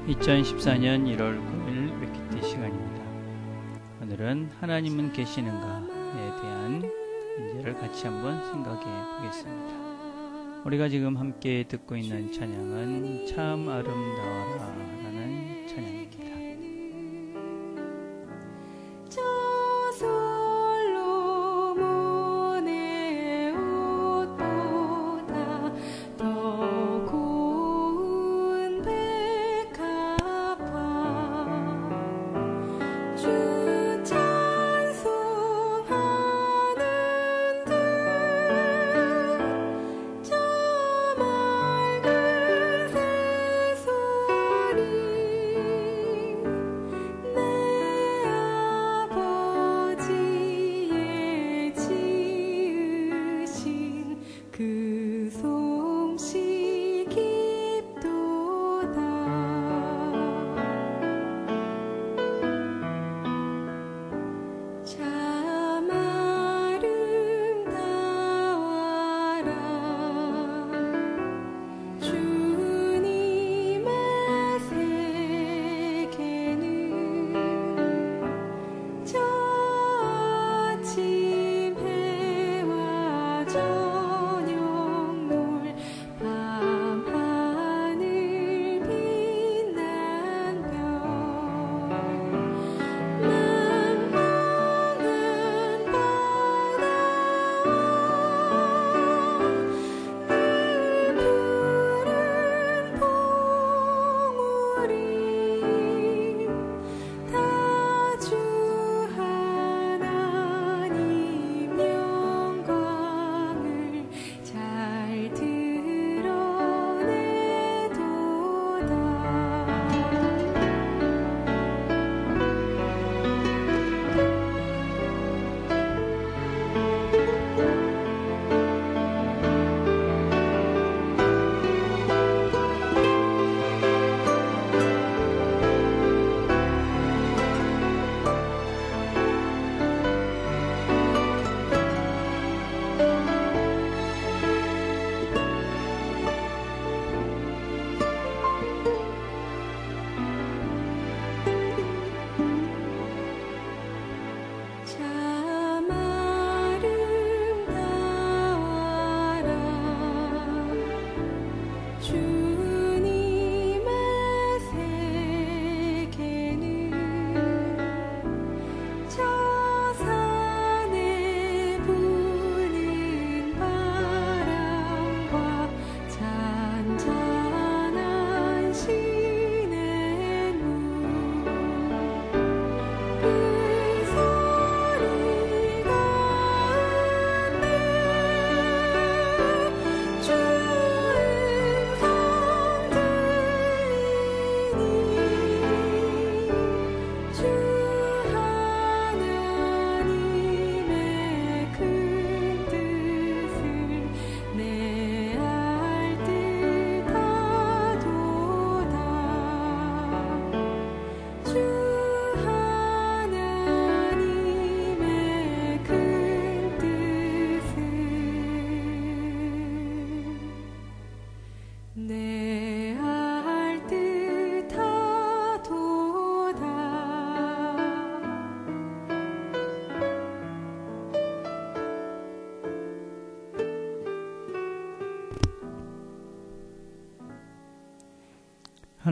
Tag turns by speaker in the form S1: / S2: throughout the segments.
S1: 2014년 1월 9일 웨키티 시간입니다. 오늘은 하나님은 계시는가에 대한 문제를 같이 한번 생각해 보겠습니다. 우리가 지금 함께 듣고 있는 찬양은 참 아름다워라 라는 찬양입니다.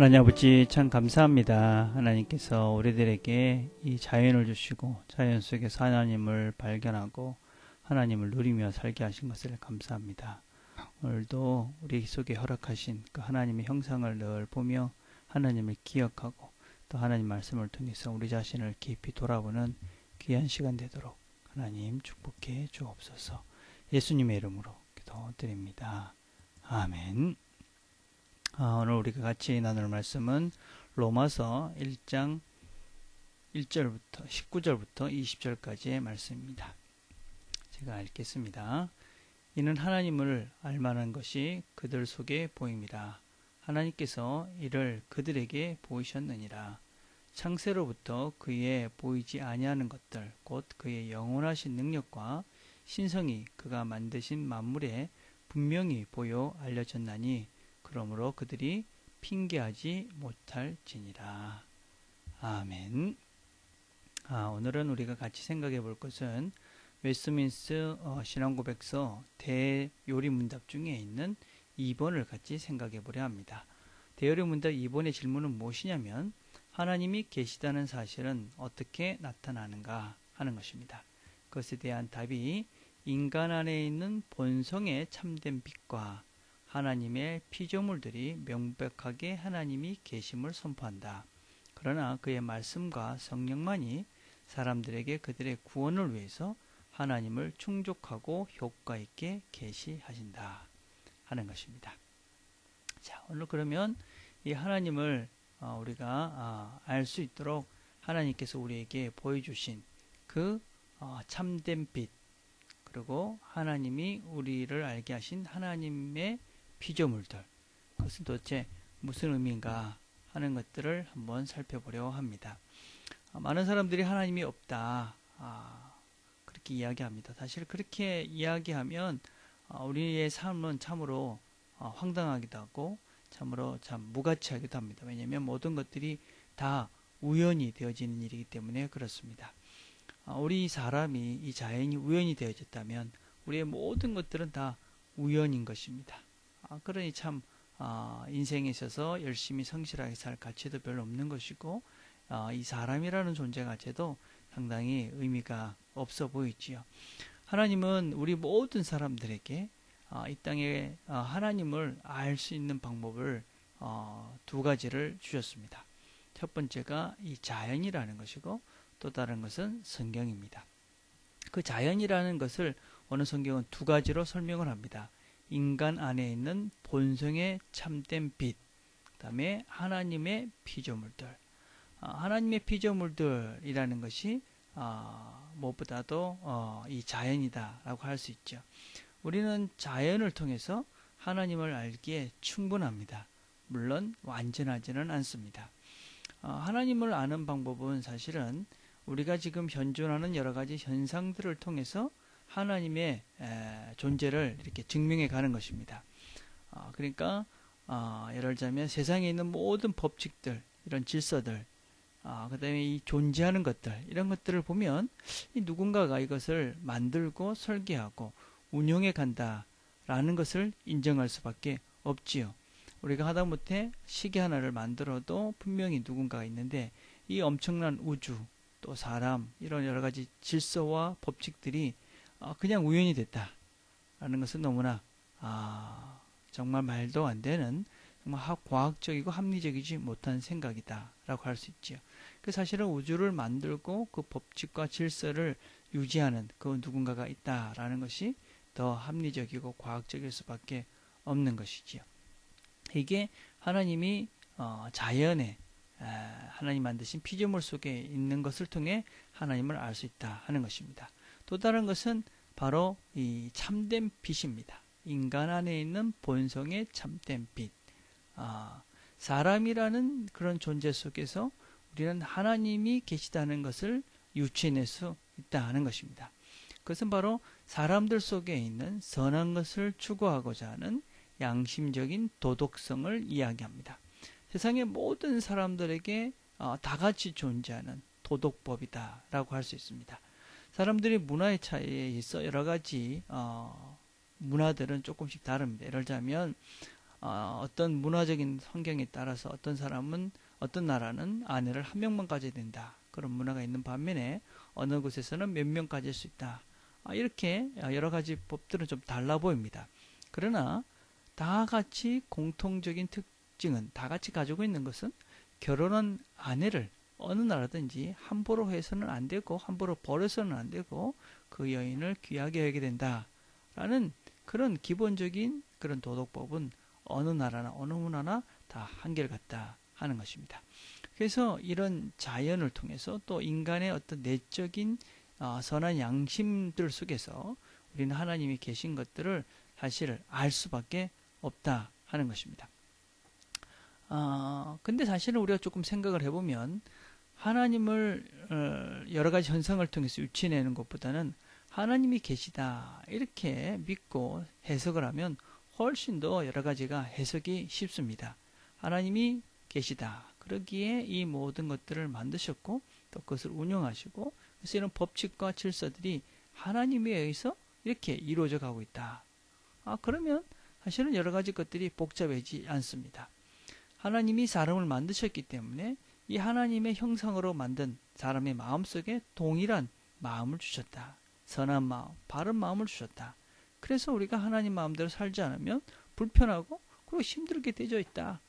S1: 하나님 아버지 참 감사합니다. 하나님께서 우리들에게 이 자연을 주시고 자연 속에서 하나님을 발견하고 하나님을 누리며 살게 하신 것을 감사합니다. 오늘도 우리 속에 허락하신 그 하나님의 형상을 늘 보며 하나님을 기억하고 또 하나님 말씀을 통해서 우리 자신을 깊이 돌아보는 귀한 시간 되도록 하나님 축복해 주옵소서. 예수님의 이름으로 기도드립니다. 아멘. 오늘 우리가 같이 나눌 말씀은 로마서 1장 1절부터 19절부터 20절까지의 말씀입니다. 제가 읽겠습니다. 이는 하나님을 알만한 것이 그들 속에 보임이라. 하나님께서 이를 그들에게 보이셨느니라. 창세로부터 그의 보이지 아니하는 것들 곧 그의 영원하신 능력과 신성이 그가 만드신 만물에 분명히 보여 알려졌나니 그러므로 그들이 핑계하지 못할지니라. 아멘. 오늘은 우리가 같이 생각해 볼 것은 웨스트민스 신앙고백서 대요리문답 중에 있는 2번을 같이 생각해 보려 합니다. 대요리문답 2번의 질문은 무엇이냐면 하나님이 계시다는 사실은 어떻게 나타나는가 하는 것입니다. 그것에 대한 답이 인간 안에 있는 본성의 참된 빛과 하나님의 피조물들이 명백하게 하나님이 계심을 선포한다. 그러나 그의 말씀과 성령만이 사람들에게 그들의 구원을 위해서 하나님을 충족하고 효과 있게 계시하신다 하는 것입니다. 자, 오늘 그러면 이 하나님을 우리가 알 수 있도록 하나님께서 우리에게 보여주신 그 참된 빛, 그리고 하나님이 우리를 알게 하신 하나님의 피조물들, 그것은 도대체 무슨 의미인가 하는 것들을 한번 살펴보려 합니다. 많은 사람들이 하나님이 없다, 그렇게 이야기합니다. 사실 그렇게 이야기하면 우리의 삶은 참으로 황당하기도 하고 참으로 참 무가치하기도 합니다. 왜냐하면 모든 것들이 다 우연이 되어지는 일이기 때문에 그렇습니다. 우리 사람이, 이 자연이 우연이 되어졌다면 우리의 모든 것들은 다 우연인 것입니다. 그러니 참 인생에 있어서 열심히 성실하게 살 가치도 별로 없는 것이고 이 사람이라는 존재 자체도 상당히 의미가 없어 보이지요. 하나님은 우리 모든 사람들에게 이 땅에 하나님을 알 수 있는 방법을 두 가지를 주셨습니다. 첫 번째가 이 자연이라는 것이고 또 다른 것은 성경입니다. 그 자연이라는 것을 어느 성경은 두 가지로 설명을 합니다. 인간 안에 있는 본성의 참된 빛, 그 다음에 하나님의 피조물들. 하나님의 피조물들이라는 것이 무엇보다도 이 자연이다라고 할 수 있죠. 우리는 자연을 통해서 하나님을 알기에 충분합니다. 물론 완전하지는 않습니다. 하나님을 아는 방법은 사실은 우리가 지금 현존하는 여러 가지 현상들을 통해서 하나님의 존재를 이렇게 증명해 가는 것입니다. 그러니까 예를 들자면 세상에 있는 모든 법칙들, 이런 질서들, 그 다음에 이 존재하는 것들, 이런 것들을 보면 이 누군가가 이것을 만들고 설계하고 운용해 간다라는 것을 인정할 수밖에 없지요. 우리가 하다못해 시계 하나를 만들어도 분명히 누군가가 있는데 이 엄청난 우주, 또 사람, 이런 여러 가지 질서와 법칙들이 그냥 우연이 됐다라는 것은 너무나 정말 말도 안 되는 정말 과학적이고 합리적이지 못한 생각이다라고 할 수 있죠. 그 사실은 우주를 만들고 그 법칙과 질서를 유지하는 그 누군가가 있다라는 것이 더 합리적이고 과학적일 수밖에 없는 것이지요. 이게 하나님이 자연에 하나님 만드신 피조물 속에 있는 것을 통해 하나님을 알 수 있다 하는 것입니다. 또 다른 것은 바로 이 참된 빛입니다. 인간 안에 있는 본성의 참된 빛. 사람이라는 그런 존재 속에서 우리는 하나님이 계시다는 것을 유추해낼 수 있다 하는 것입니다. 그것은 바로 사람들 속에 있는 선한 것을 추구하고자 하는 양심적인 도덕성을 이야기합니다. 세상의 모든 사람들에게 다 같이 존재하는 도덕법이다 라고 할 수 있습니다. 사람들이 문화의 차이에 있어 여러 가지 문화들은 조금씩 다릅니다. 예를 들자면 어떤 문화적인 환경에 따라서 어떤 사람은, 어떤 나라는 아내를 한 명만 가져야 된다, 그런 문화가 있는 반면에 어느 곳에서는 몇 명 가질 수 있다, 이렇게 여러 가지 법들은 좀 달라 보입니다. 그러나 다 같이 공통적인 특징은, 다 같이 가지고 있는 것은 결혼한 아내를 어느 나라든지 함부로 해서는 안 되고 함부로 버려서는 안 되고 그 여인을 귀하게 여기게 된다라는 그런 기본적인 그런 도덕법은 어느 나라나 어느 문화나 다 한결같다 하는 것입니다. 그래서 이런 자연을 통해서 또 인간의 어떤 내적인 선한 양심들 속에서 우리는 하나님이 계신 것들을 사실 알 수밖에 없다 하는 것입니다. 근데 사실은 우리가 조금 생각을 해보면 하나님을 여러 가지 현상을 통해서 유추해내는 것보다는 하나님이 계시다 이렇게 믿고 해석을 하면 훨씬 더 여러 가지가 해석이 쉽습니다. 하나님이 계시다. 그러기에 이 모든 것들을 만드셨고 또 그것을 운영하시고, 그래서 이런 법칙과 질서들이 하나님에 의해서 이렇게 이루어져 가고 있다. 그러면 사실은 여러 가지 것들이 복잡해지지 않습니다. 하나님이 사람을 만드셨기 때문에 이 하나님의 형상으로 만든 사람의 마음속에 동일한 마음을 주셨다. 선한 마음, 바른 마음을 주셨다. 그래서 우리가 하나님 마음대로 살지 않으면 불편하고 그리고 힘들게 되어 있다.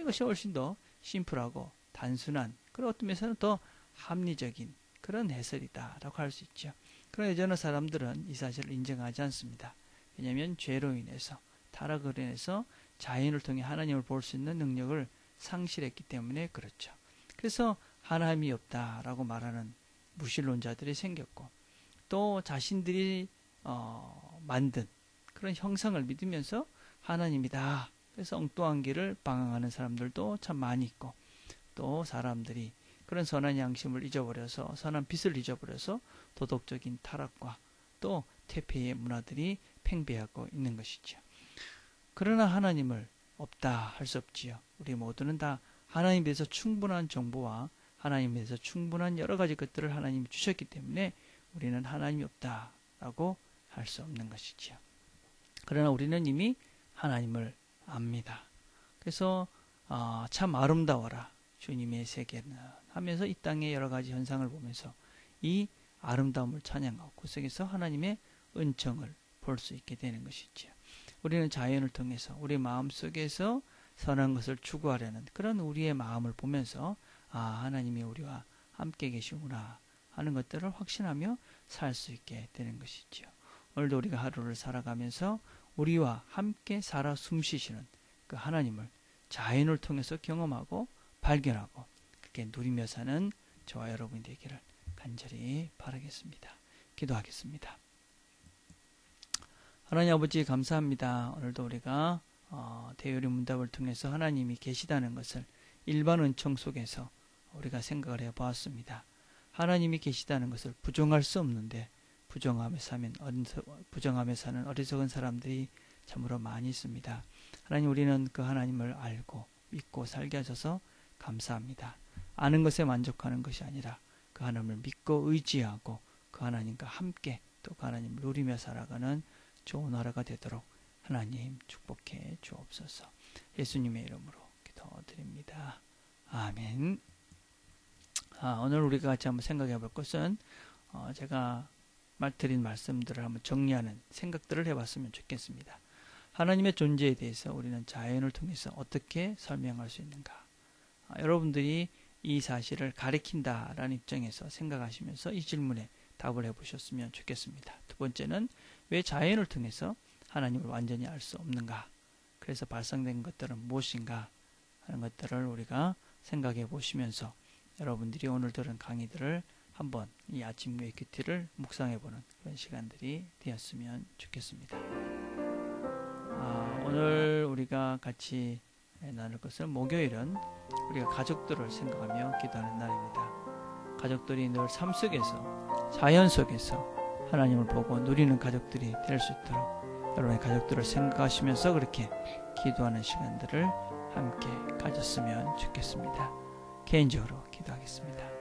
S1: 이것이 훨씬 더 심플하고 단순한, 그런 어떤 면에서는 더 합리적인 그런 해설이다라고 할 수 있죠. 그러나 여전히 사람들은 이 사실을 인정하지 않습니다. 왜냐하면 죄로 인해서, 타락으로 인해서 자연을 통해 하나님을 볼 수 있는 능력을 상실했기 때문에 그렇죠. 그래서 하나님이 없다라고 말하는 무신론자들이 생겼고, 또 자신들이 만든 그런 형상을 믿으면서 하나님이다, 그래서 엉뚱한 길을 방황하는 사람들도 참 많이 있고, 또 사람들이 그런 선한 양심을 잊어버려서, 선한 빛을 잊어버려서 도덕적인 타락과 또 퇴폐의 문화들이 팽배하고 있는 것이죠. 그러나 하나님을 없다 할 수 없지요. 우리 모두는 다 하나님에 대해서 충분한 정보와 하나님에 대해서 충분한 여러 가지 것들을 하나님이 주셨기 때문에 우리는 하나님이 없다라고 할 수 없는 것이지요. 그러나 우리는 이미 하나님을 압니다. 그래서 참 아름다워라 주님의 세계는 하면서 이 땅의 여러 가지 현상을 보면서 이 아름다움을 찬양하고 그 속에서 하나님의 은총을 볼 수 있게 되는 것이지요. 우리는 자연을 통해서 우리 마음 속에서 선한 것을 추구하려는 그런 우리의 마음을 보면서 하나님이 우리와 함께 계시구나 하는 것들을 확신하며 살 수 있게 되는 것이지요. 오늘도 우리가 하루를 살아가면서 우리와 함께 살아 숨쉬시는 그 하나님을 자연을 통해서 경험하고 발견하고 그렇게 누리며 사는 저와 여러분이 되기를 간절히 바라겠습니다. 기도하겠습니다. 하나님 아버지 감사합니다. 오늘도 우리가 대요리 문답을 통해서 하나님이 계시다는 것을 일반 은총 속에서 우리가 생각을 해보았습니다. 하나님이 계시다는 것을 부정할 수 없는데 부정함에 사는 어리석은 사람들이 참으로 많이 있습니다. 하나님, 우리는 그 하나님을 알고 믿고 살게 하셔서 감사합니다. 아는 것에 만족하는 것이 아니라 그 하나님을 믿고 의지하고 그 하나님과 함께 또 그 하나님을 누리며 살아가는 좋은 하루가 되도록 하나님 축복해 주옵소서. 예수님의 이름으로 기도드립니다. 아멘. 오늘 우리가 같이 한번 생각해 볼 것은 제가 드린 말씀들을 한번 정리하는 생각들을 해봤으면 좋겠습니다. 하나님의 존재에 대해서 우리는 자연을 통해서 어떻게 설명할 수 있는가? 여러분들이 이 사실을 가리킨다라는 입장에서 생각하시면서 이 질문에 답을 해보셨으면 좋겠습니다. 두 번째는 왜 자연을 통해서 하나님을 완전히 알 수 없는가? 그래서 발생된 것들은 무엇인가 하는 것들을 우리가 생각해 보시면서 여러분들이 오늘 들은 강의들을 한번 이 아침 교회 큐티를 묵상해 보는 그런 시간들이 되었으면 좋겠습니다. 오늘 우리가 같이 나눌 것은 목요일은 우리가 가족들을 생각하며 기도하는 날입니다. 가족들이 늘 삶 속에서 자연 속에서 하나님을 보고 누리는 가족들이 될 수 있도록 여러분의 가족들을 생각하시면서 그렇게 기도하는 시간들을 함께 가졌으면 좋겠습니다. 개인적으로 기도하겠습니다.